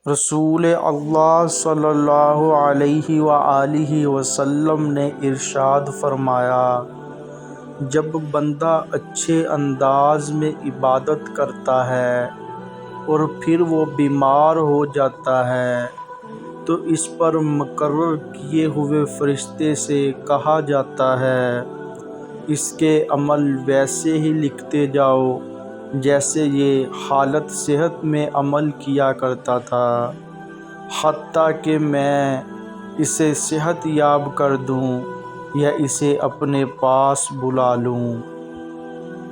رسول اللہ صلی اللہ علیہ وآلہ وسلم نے ارشاد فرمایا، جب بندہ اچھے انداز میں عبادت کرتا ہے اور پھر وہ بیمار ہو جاتا ہے تو اس پر مقرر کیے ہوئے فرشتے سے کہا جاتا ہے، اس کے عمل ویسے ہی لکھتے جاؤ جیسے یہ حالت صحت میں عمل کیا کرتا تھا، حتیٰ کہ میں اسے صحت یاب کر دوں یا اسے اپنے پاس بلا لوں۔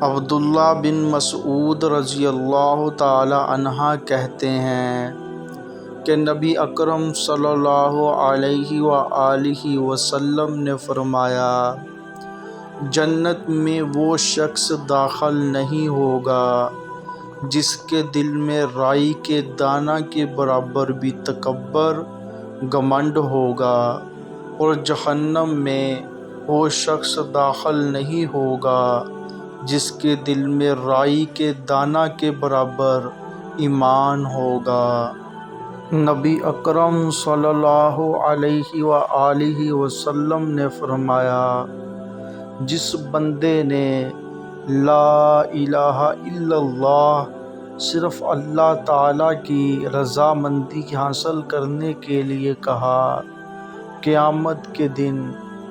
عبداللہ بن مسعود رضی اللہ تعالی عنہ کہتے ہیں کہ نبی اکرم صلی اللہ علیہ وآلہ وسلم نے فرمایا، جنت میں وہ شخص داخل نہیں ہوگا جس کے دل میں رائی کے دانہ کے برابر بھی تکبر، گھمنڈ ہوگا، اور جہنم میں وہ شخص داخل نہیں ہوگا جس کے دل میں رائی کے دانہ کے برابر ایمان ہوگا۔ نبی اکرم صلی اللہ علیہ وآلہ وسلم نے فرمایا، جس بندے نے لا الہ الا اللہ صرف اللہ تعالیٰ کی رضامندی حاصل کرنے کے لیے کہا، قیامت کے دن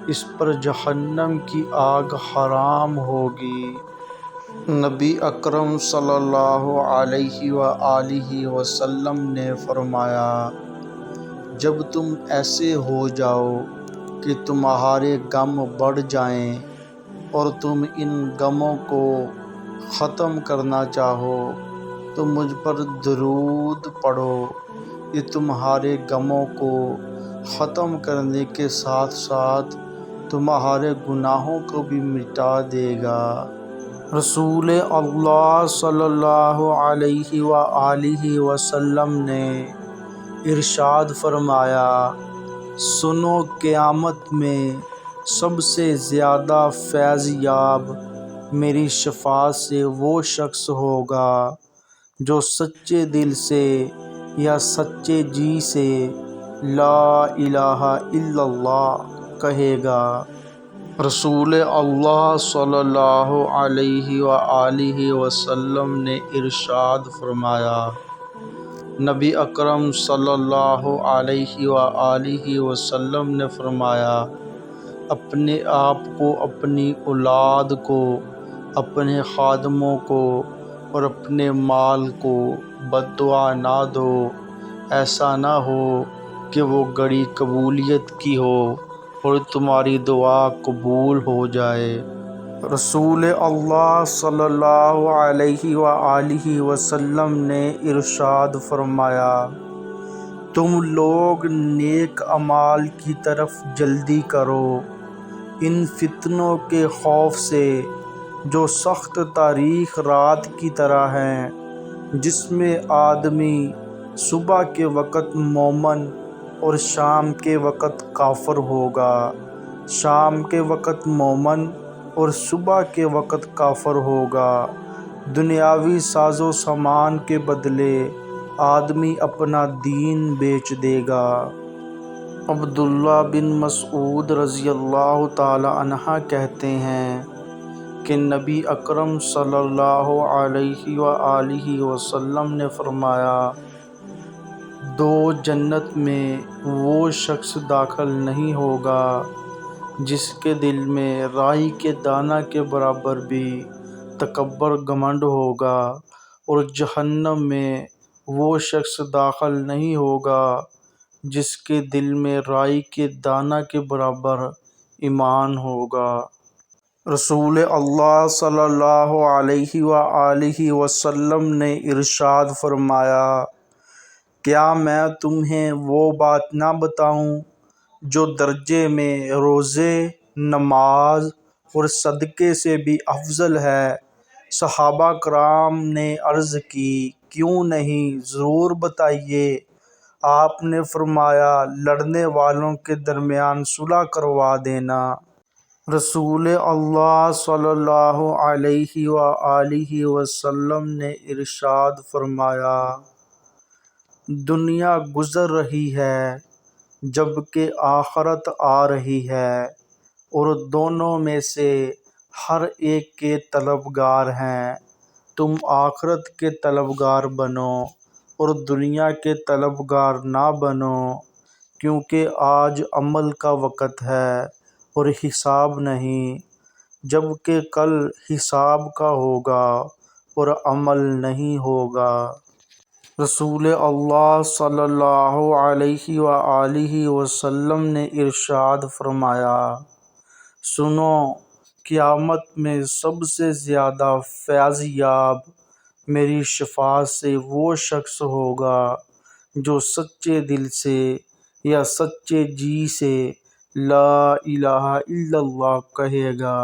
اس پر جہنم کی آگ حرام ہوگی۔ نبی اکرم صلی اللہ علیہ وآلہ وسلم نے فرمایا، جب تم ایسے ہو جاؤ کہ تمہارے غم بڑھ جائیں اور تم ان غموں کو ختم کرنا چاہو تو مجھ پر درود پڑھو، یہ تمہارے غموں کو ختم کرنے کے ساتھ ساتھ تمہارے گناہوں کو بھی مٹا دے گا۔ رسول اللہ صلی اللہ علیہ وآلہ وسلم نے ارشاد فرمایا، سنو، قیامت میں سب سے زیادہ فیض یاب میری شفاعت سے وہ شخص ہوگا جو سچے دل سے یا سچے جی سے لا الہ الا اللہ کہے گا۔ رسول اللہ صلی اللہ علیہ وآلہ وسلم نے ارشاد فرمایا، نبی اکرم صلی اللہ علیہ وآلہ وسلم نے فرمایا، اپنے آپ کو، اپنی اولاد کو، اپنے خادموں کو اور اپنے مال کو بد دعا نہ دو، ایسا نہ ہو کہ وہ گھڑی قبولیت کی ہو اور تمہاری دعا قبول ہو جائے۔ رسول اللہ صلی اللہ علیہ وآلہ وسلم نے ارشاد فرمایا، تم لوگ نیک اعمال کی طرف جلدی کرو، ان فتنوں کے خوف سے جو سخت تاریک رات کی طرح ہیں، جس میں آدمی صبح کے وقت مومن اور شام کے وقت کافر ہوگا، شام کے وقت مومن اور صبح کے وقت کافر ہوگا۔ دنیاوی ساز و سامان کے بدلے آدمی اپنا دین بیچ دے گا۔ عبداللہ بن مسعود رضی اللہ تعالی عنہ کہتے ہیں کہ نبی اکرم صلی اللہ علیہ وآلہ وسلم نے فرمایا، دو، جنت میں وہ شخص داخل نہیں ہوگا جس کے دل میں رائی کے دانہ کے برابر بھی تکبر، گھمنڈ ہوگا، اور جہنم میں وہ شخص داخل نہیں ہوگا جس کے دل میں رائی کے دانہ کے برابر ایمان ہوگا۔ رسول اللہ صلی اللہ علیہ وآلہ وسلم نے ارشاد فرمایا، کیا میں تمہیں وہ بات نہ بتاؤں جو درجے میں روزے، نماز اور صدقے سے بھی افضل ہے؟ صحابہ کرام نے عرض کی، کیوں نہیں، ضرور بتائیے۔ آپ نے فرمایا، لڑنے والوں کے درمیان صلح کروا دینا۔ رسول اللہ صلی اللہ علیہ وآلہ وسلم نے ارشاد فرمایا، دنیا گزر رہی ہے جبکہ آخرت آ رہی ہے، اور دونوں میں سے ہر ایک کے طلبگار ہیں۔ تم آخرت کے طلبگار بنو اور دنیا کے طلبگار نہ بنو، کیونکہ آج عمل کا وقت ہے اور حساب نہیں، جبکہ کل حساب کا ہوگا اور عمل نہیں ہوگا۔ رسول اللہ صلی اللہ علیہ وآلہ وسلم نے ارشاد فرمایا، سنو، قیامت میں سب سے زیادہ فیض یاب میری شفاعت سے وہ شخص ہوگا جو سچے دل سے یا سچے جی سے لا الہ الا اللہ کہے گا۔